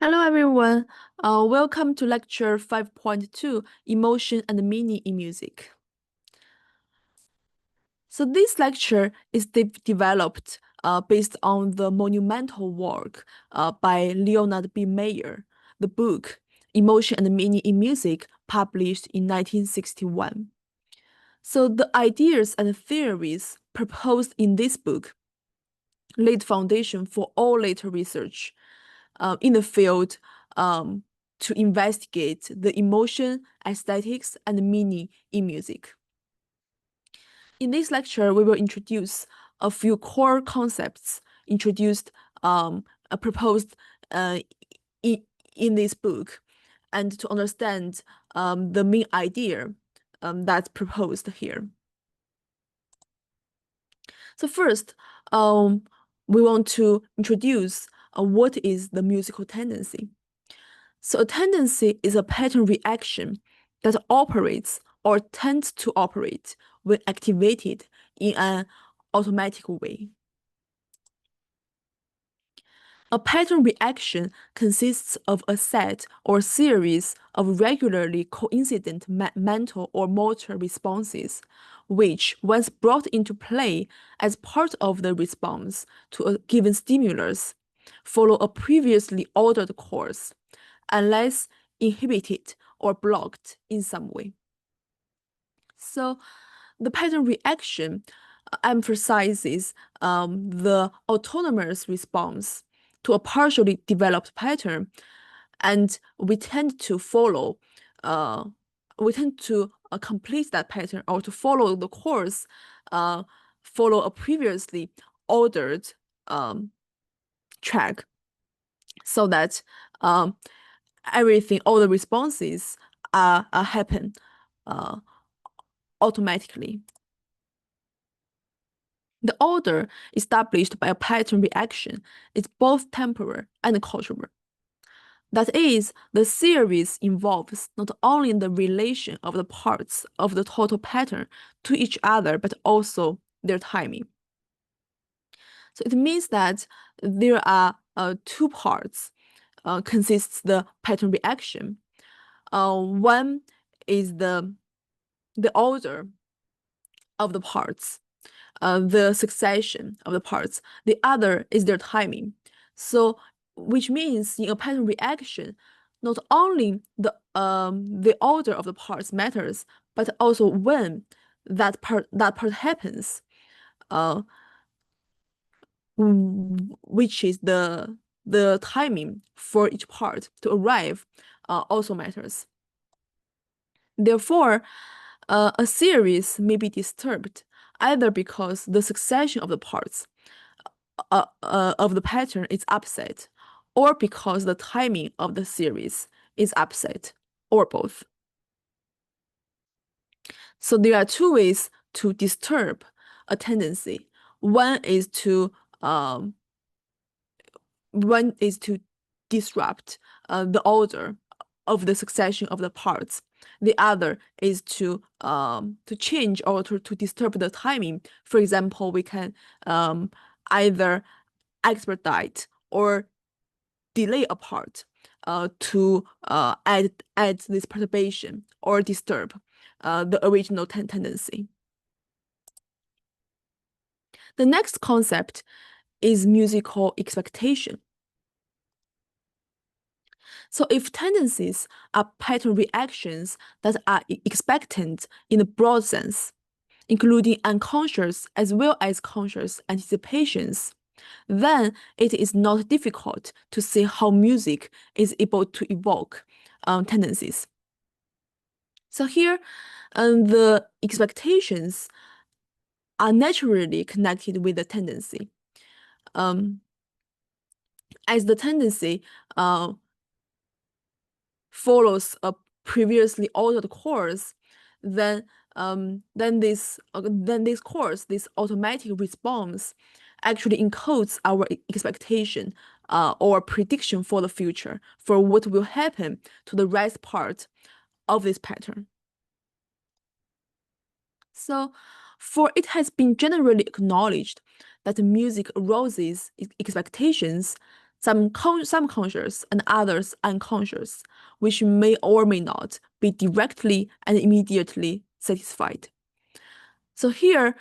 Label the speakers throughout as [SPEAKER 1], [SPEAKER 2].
[SPEAKER 1] Hello everyone, welcome to lecture 5.2, Emotion and Meaning in Music. So this lecture is developed based on the monumental work by Leonard B. Meyer, the book Emotion and Meaning in Music, published in 1961. So the ideas and theories proposed in this book laid foundation for all later research in the field to investigate the emotion, aesthetics, and meaning in music. In this lecture, we will introduce a few core concepts proposed in this book, and to understand the main idea that's proposed here. So first, we want to introduce what is the musical tendency. So a tendency is a pattern reaction that operates or tends to operate when activated in an automatic way. A pattern reaction consists of a set or series of regularly coincident mental or motor responses, which, once brought into play as part of the response to a given stimulus, follow a previously ordered course, unless inhibited or blocked in some way. So the pattern reaction emphasizes the autonomous response to a partially developed pattern, and we tend to complete that pattern, or to follow the course, follow a previously ordered track, so that all the responses happen automatically. The order established by a pattern reaction is both temporal and cultural. That is, the series involves not only the relation of the parts of the total pattern to each other, but also their timing. So it means that there are two parts consists the pattern reaction. One is the order of the parts, the succession of the parts. The other is their timing. So, which means in a pattern reaction, not only the order of the parts matters, but also when that part happens, which is the timing for each part to arrive, also matters. Therefore, a series may be disturbed either because the succession of the parts of the pattern is upset, or because the timing of the series is upset, or both. So there are two ways to disturb a tendency. One is to disrupt the order of the succession of the parts. The other is to change or to disturb the timing. For example, we can either expedite or delay a part to add this perturbation or disturb the original tendency. The next concept is musical expectation. So if tendencies are pattern reactions that are expectant in a broad sense, including unconscious as well as conscious anticipations, then it is not difficult to see how music is able to evoke tendencies. So here, the expectations are naturally connected with the tendency. As the tendency follows a previously ordered course, then this course, this automatic response, actually encodes our expectation or prediction for the future, for what will happen to the rest part of this pattern. So, for it has been generally acknowledged that music arouses expectations, some conscious and others unconscious, which may or may not be directly and immediately satisfied. So here,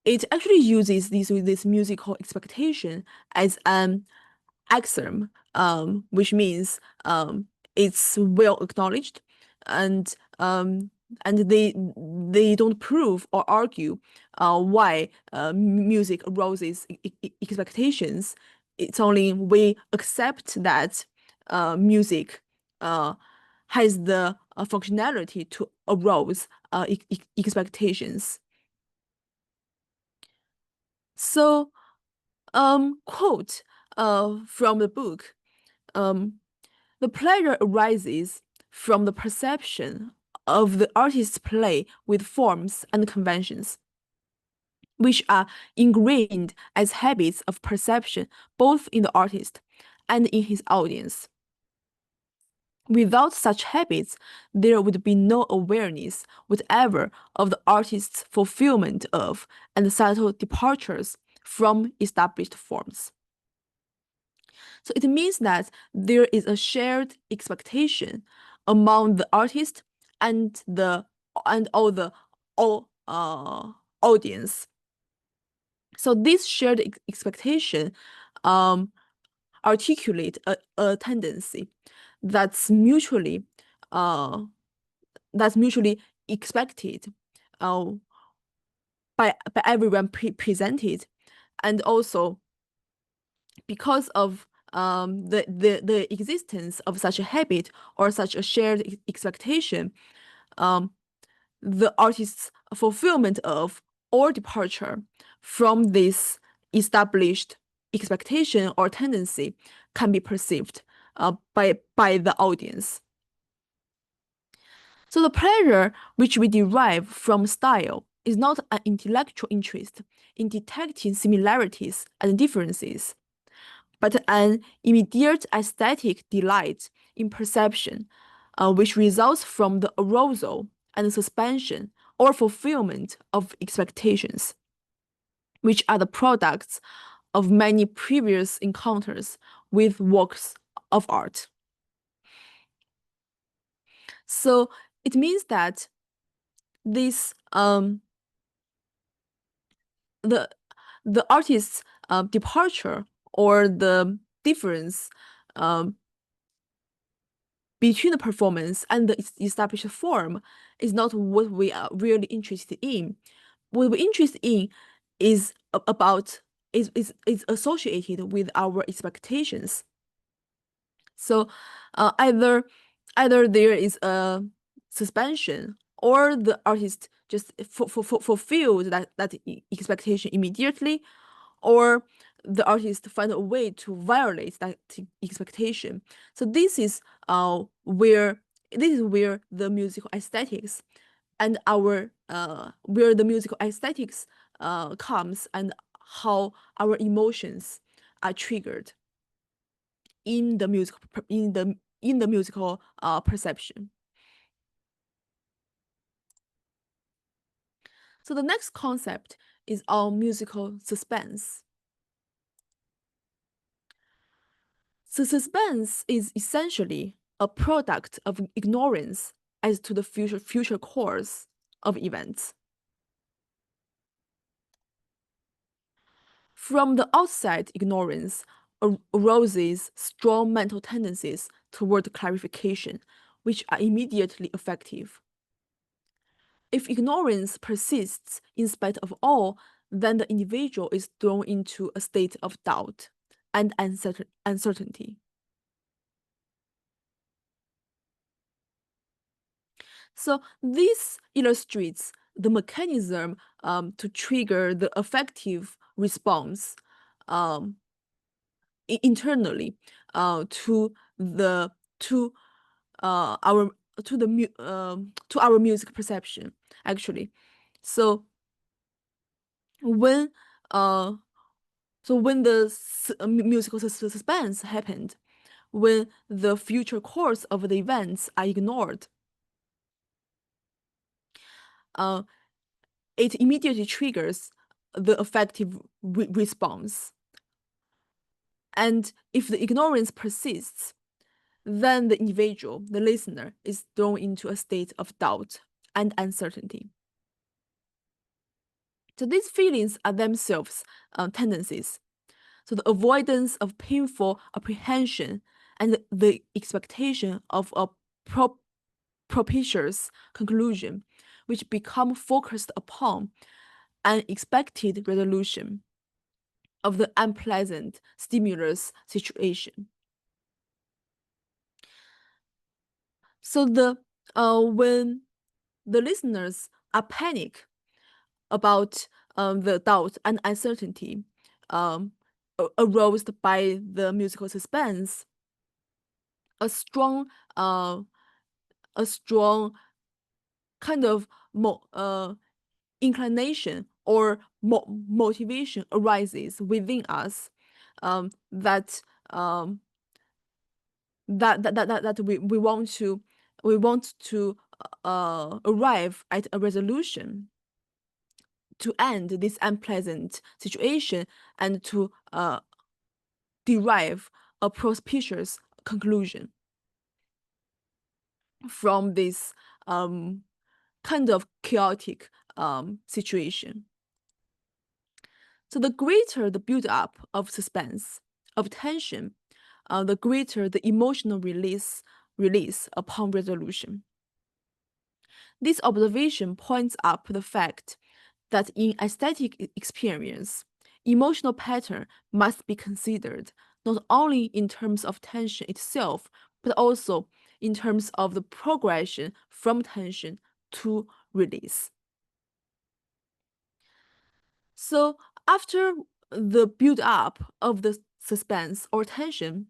[SPEAKER 1] it actually uses this musical expectation as an axiom, which means it's well acknowledged, and um, and they don't prove or argue why music arouses expectations. It's only we accept that music has the functionality to arouse expectations. So, quote from the book. Um, The pleasure arises from the perception of the artist's play with forms and conventions, which are ingrained as habits of perception both in the artist and in his audience. Without such habits, there would be no awareness whatever of the artist's fulfillment of and subtle departures from established forms. So it means that there is a shared expectation among the artist and all audience. So this shared expectation um, articulate a tendency that's mutually uh, that's mutually expected uh, by everyone presented, and also because of the existence of such a habit or such a shared expectation, um, the artist's fulfillment of or departure from this established expectation or tendency can be perceived by the audience. So the pleasure which we derive from style is not an intellectual interest in detecting similarities and differences, but an immediate aesthetic delight in perception, which results from the arousal and suspension or fulfillment of expectations, which are the products of many previous encounters with works of art. So it means that this the the artist's departure or the difference um, between the performance and the established form is not what we are really interested in. What we're interested in is about is associated with our expectations. So either there is a suspension or the artist just fulfilled that expectation immediately, or the artist find a way to violate that expectation. So where this is where the musical aesthetics and our where the musical aesthetics comes, and how our emotions are triggered in the musical in the musical perception. So the next concept is our musical suspense. So suspense is essentially a product of ignorance as to the future course of events. From the outside, ignorance arouses strong mental tendencies toward clarification, which are immediately effective. If ignorance persists in spite of all, then the individual is thrown into a state of doubt and uncertainty. So this illustrates the mechanism to trigger the affective response um, internally to the to our to our music perception, actually. So when uh when the musical suspense happened, when the future course of the events are ignored, uh, it immediately triggers the affective response. And if the ignorance persists, then the individual, the listener, is thrown into a state of doubt and uncertainty. So these feelings are themselves tendencies. So the avoidance of painful apprehension and the expectation of a propitious conclusion, which become focused upon an expected resolution of the unpleasant stimulus situation. So when the listeners are panic about the doubt and uncertainty um, aroused by the musical suspense, a strong uh, a strong kind of inclination or motivation arises within us um, that um, that we want to arrive at a resolution to end this unpleasant situation and to derive a propitious conclusion from this kind of chaotic situation. So the greater the build-up of suspense, of tension, the greater the emotional release upon resolution. This observation points up the fact that in aesthetic experience, emotional pattern must be considered not only in terms of tension itself, but also in terms of the progression from tension to release. So after the build up of the suspense or tension,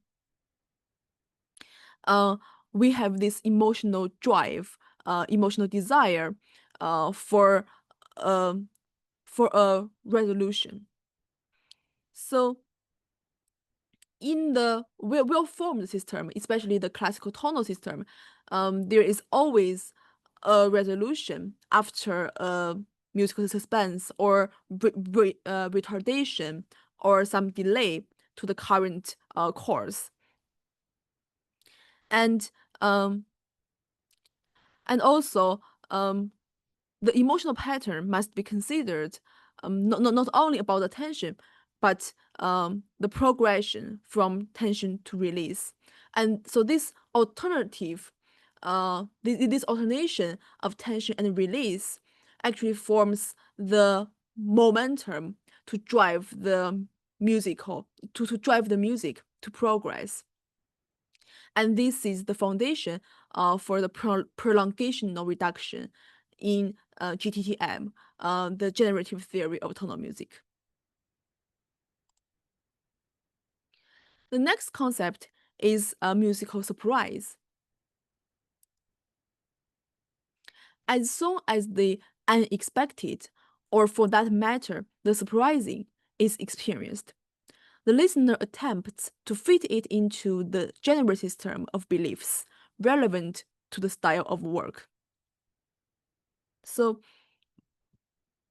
[SPEAKER 1] uh, we have this emotional drive, emotional desire uh, for uh, for a resolution. So in the well-formed system, especially the classical tonal system, there is always a resolution after a musical suspense or retardation or some delay to the current course. And um, and also the emotional pattern must be considered not only about the tension, but the progression from tension to release. And so this alternative, this alternation of tension and release actually forms the momentum to drive the to drive the music to progress. And this is the foundation for the prolongational reduction in GTTM, the generative theory of tonal music. The next concept is musical surprise. As soon as the unexpected, or for that matter, the surprising, is experienced, the listener attempts to fit it into the general system of beliefs relevant to the style of work. So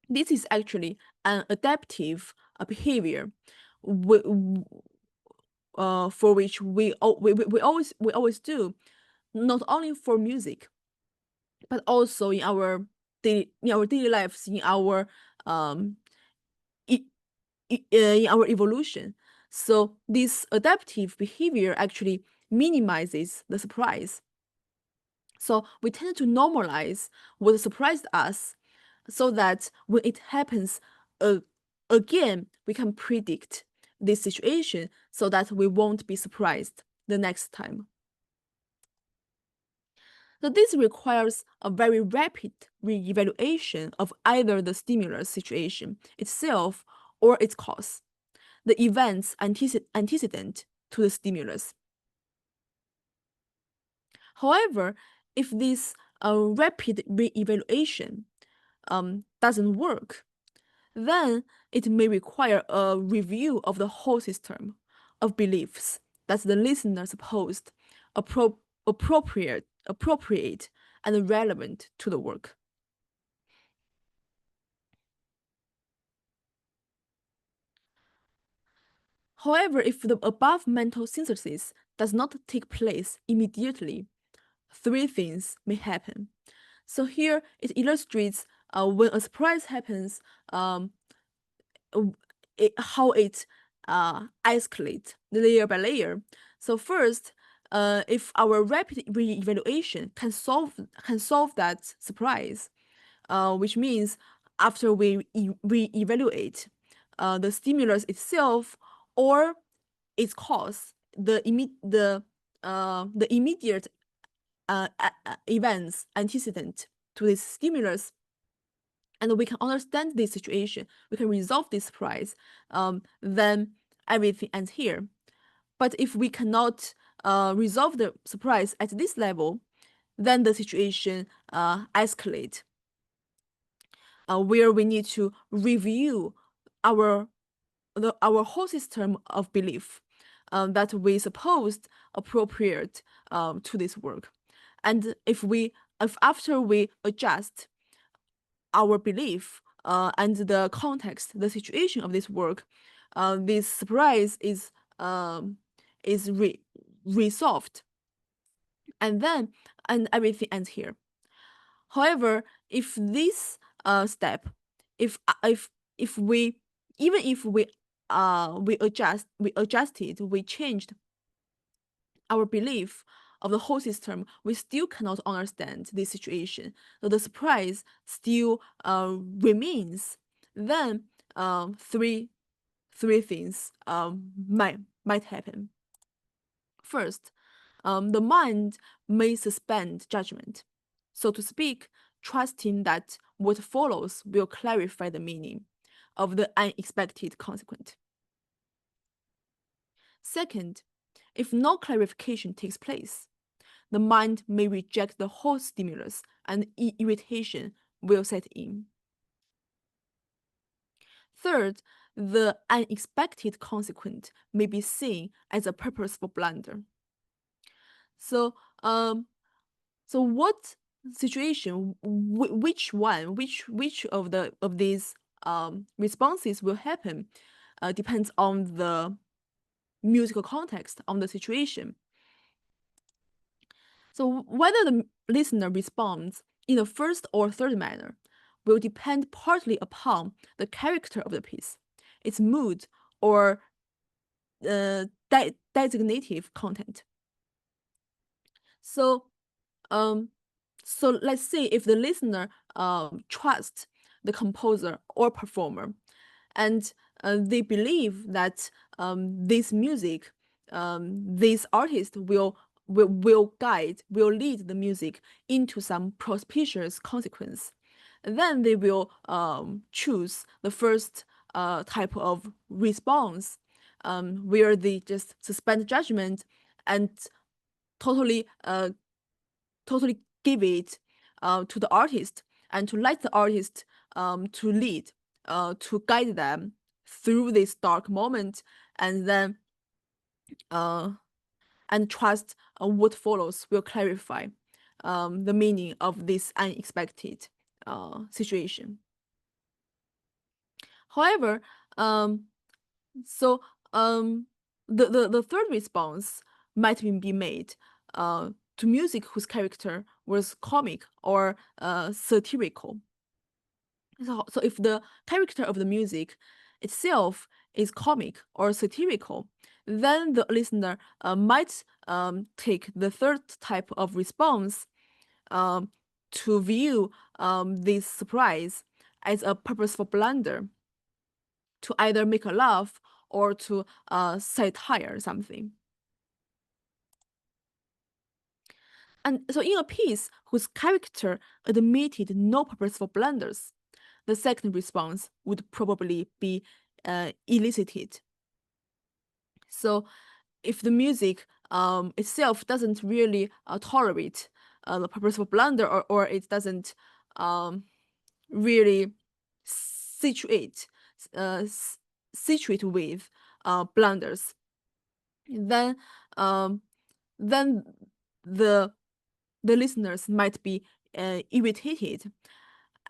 [SPEAKER 1] this is actually an adaptive behavior for which we always do, not only for music, but also in our daily lives, in our in our evolution. So this adaptive behavior actually minimizes the surprise. So we tend to normalize what surprised us so that when it happens again, we can predict this situation so that we won't be surprised the next time. So this requires a very rapid re-evaluation of either the stimulus situation itself or its cause, the events antecedent to the stimulus. However, if this rapid re-evaluation doesn't work, then it may require a review of the whole system of beliefs that the listener supposed appropriate and relevant to the work. However, if the above mental synthesis does not take place immediately, three things may happen. So here it illustrates when a surprise happens, how it escalates layer by layer. So first, if our rapid re-evaluation can solve that surprise, which means after we re-evaluate the stimulus itself or its cause, the immediate events antecedent to this stimulus, and we can understand this situation, we can resolve this surprise, then everything ends here. But if we cannot resolve the surprise at this level, then the situation escalate, where we need to review our whole system of belief that we supposed appropriate to this work. And if after we adjust our belief and the context, the situation of this work, this surprise is resolved, and everything ends here. However, if this step, if we even if we adjusted, we changed our belief of the whole system, we still cannot understand this situation. So the surprise still remains. Then three things might happen. First, the mind may suspend judgment, so to speak, trusting that what follows will clarify the meaning of the unexpected consequence. Second, if no clarification takes place, the mind may reject the whole stimulus and irritation will set in. Third, the unexpected consequence may be seen as a purposeful blunder. So, what situation, which of these responses will happen, depends on the musical context, on the situation. So whether the listener responds in the first or third manner will depend partly upon the character of the piece, its mood, or designative content. So, let's say if the listener trusts the composer or performer, and they believe that this music, this artist will lead the music into some propitious consequence, then they will choose the first type of response, where they just suspend judgment and totally give it to the artist, and to let the artist to lead, to guide them through this dark moment, and then and trust what follows will clarify the meaning of this unexpected situation. However, the third response might be made to music whose character was comic or satirical. So if the character of the music itself is comic or satirical, then the listener might take the third type of response to view this surprise as a purposeful blunder, to either make a laugh or to satire something. And so in a piece whose character admitted no purposeful blunders, the second response would probably be elicited. So if the music itself doesn't really tolerate the purposeful blunder, or it doesn't really situate with blunders, then the listeners might be irritated,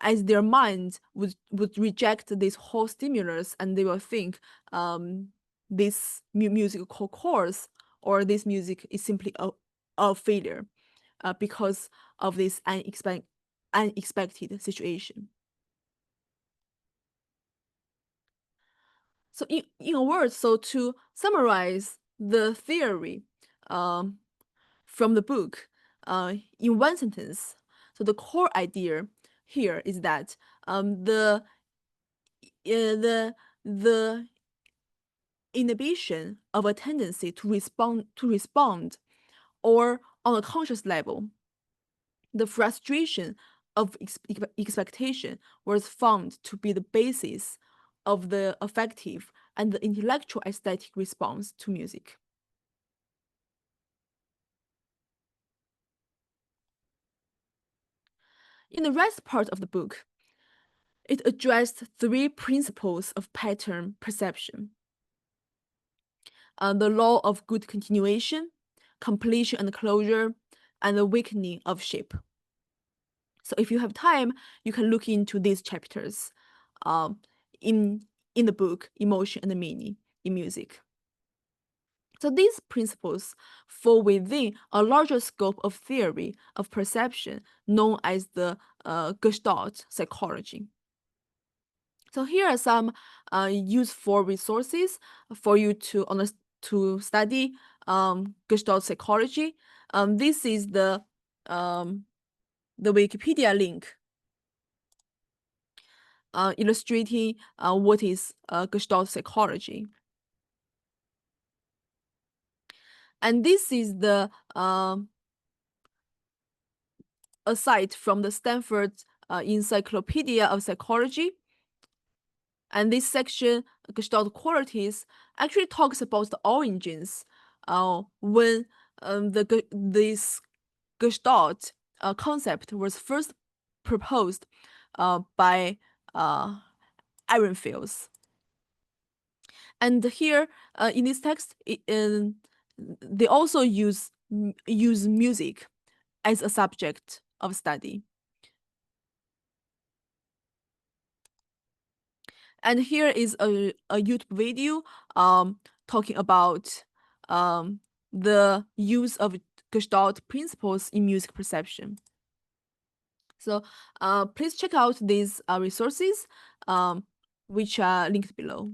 [SPEAKER 1] as their minds would reject this whole stimulus, and they will think this musical course or this music is simply a failure because of this unexpected situation. So in a word, so to summarize the theory um, from the book in one sentence, so the core idea here is that the inhibition of a tendency to respond, or on a conscious level, the frustration of expectation was found to be the basis of the affective and the intellectual aesthetic response to music. In the rest part of the book, it addressed three principles of pattern perception: the law of good continuation, completion and closure, and the weakening of shape. So if you have time, you can look into these chapters um, in the book Emotion and Meaning in Music. So these principles fall within a larger scope of theory of perception known as the Gestalt psychology. So here are some useful resources for you to study Gestalt psychology. This is the Wikipedia link illustrating what is Gestalt psychology. And this is the a site from the Stanford Encyclopedia of Psychology. And this section, Gestalt qualities, actually talks about the origins when this Gestalt concept was first proposed by Ehrenfels. And here in this text, they also use music as a subject of study. And here is a YouTube video talking about the use of Gestalt principles in music perception. So please check out these resources, which are linked below.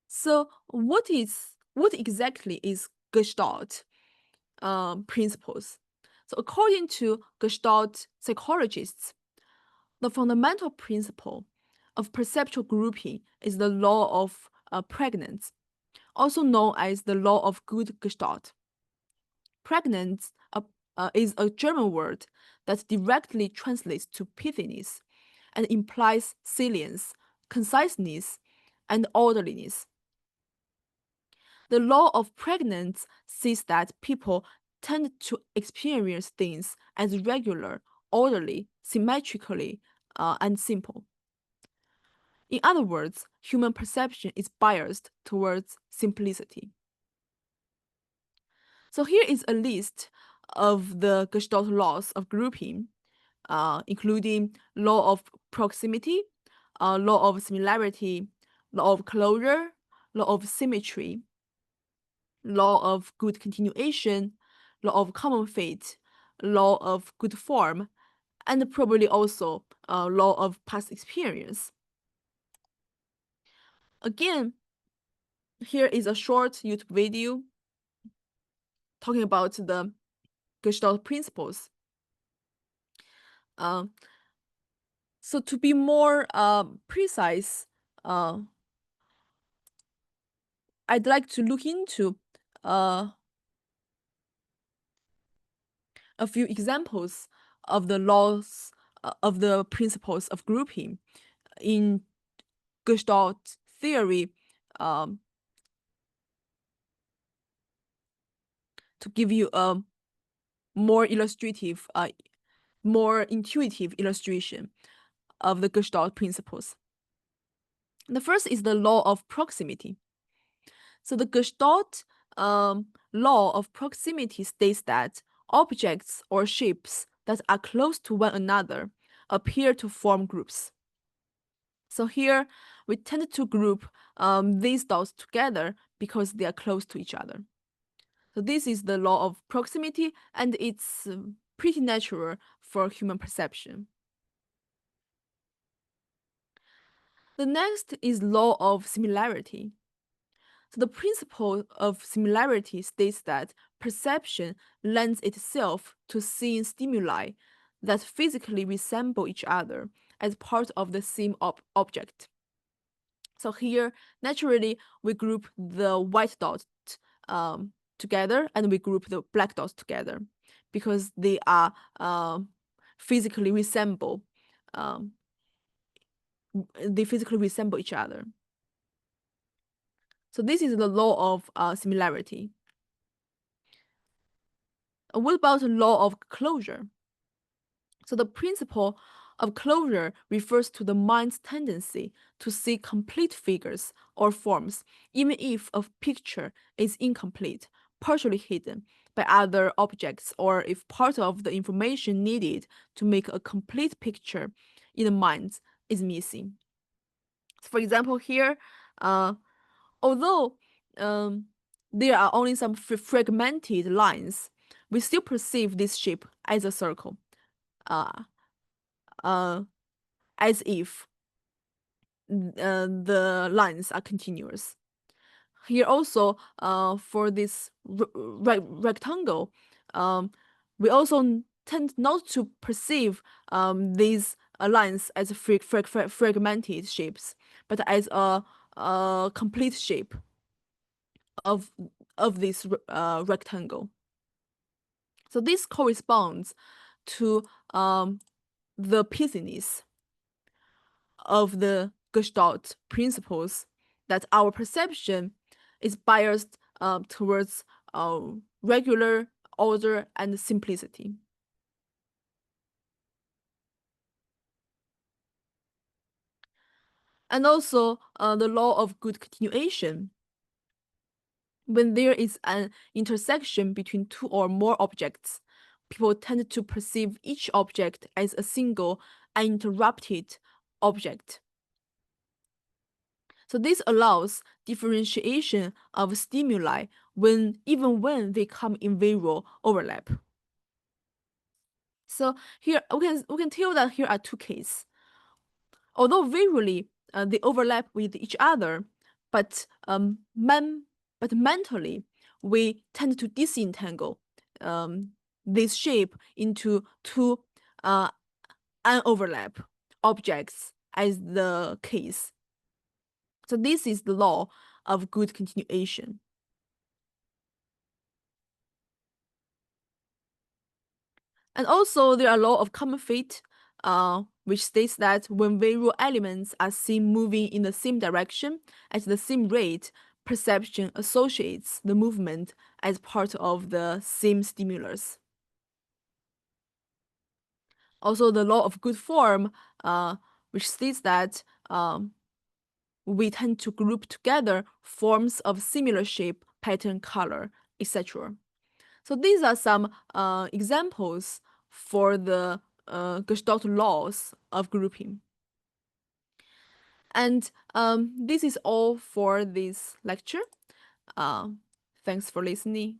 [SPEAKER 1] So what exactly is Gestalt principles? So according to Gestalt psychologists, the fundamental principle of perceptual grouping is the law of pregnance, also known as the law of good Gestalt. Pregnance is a German word that directly translates to pithiness and implies salience, conciseness, and orderliness. The law of pregnance says that people tend to experience things as regular, orderly, symmetrically, and simple. In other words, human perception is biased towards simplicity. So here is a list of the Gestalt laws of grouping, including law of proximity, law of similarity, law of closure, law of symmetry, law of good continuation, law of common fate, law of good form, and probably also law of past experience. Again, here is a short YouTube video talking about the Gestalt principles. So to be more precise, I'd like to look into a few examples of the laws of the principles of grouping in Gestalt theory to give you a more illustrative, more intuitive illustration of the Gestalt principles. The first is the law of proximity. So the Gestalt law of proximity states that objects or shapes that are close to one another appear to form groups. So here we tend to group these dots together because they are close to each other. So this is the law of proximity, and it's pretty natural for human perception. The next is law of similarity. So the principle of similarity states that perception lends itself to seeing stimuli that physically resemble each other as part of the same object. So here, naturally, we group the white dots together and we group the black dots together because they are physically resemble. Um, they physically resemble each other. So this is the law of similarity. What about the law of closure? So the principle of closure refers to the mind's tendency to see complete figures or forms, even if a picture is incomplete, partially hidden by other objects, or if part of the information needed to make a complete picture in the mind is missing. For example, here, although there are only some fragmented lines, we still perceive this shape as a circle. Uh, uh, as if the lines are continuous. Here also, for this rectangle, we also tend not to perceive these lines as fragmented shapes, but as a complete shape of this rectangle. So this corresponds to the pieces of the Gestalt principles, that our perception is biased towards regular order and simplicity. And also the law of good continuation. When there is an intersection between two or more objects, people tend to perceive each object as a single uninterrupted object. So this allows differentiation of stimuli even when they come in visual overlap. So here we can tell that here are two cases. Although visually they overlap with each other, but mentally we tend to disentangle this shape into two unoverlap objects as the case. So this is the law of good continuation. And also there are law of common fate, which states that when visual elements are seen moving in the same direction at the same rate, perception associates the movement as part of the same stimulus. Also the law of good form, which states that we tend to group together forms of similar shape, pattern, color, etc. So these are some examples for the Gestalt laws of grouping. And this is all for this lecture. Thanks for listening.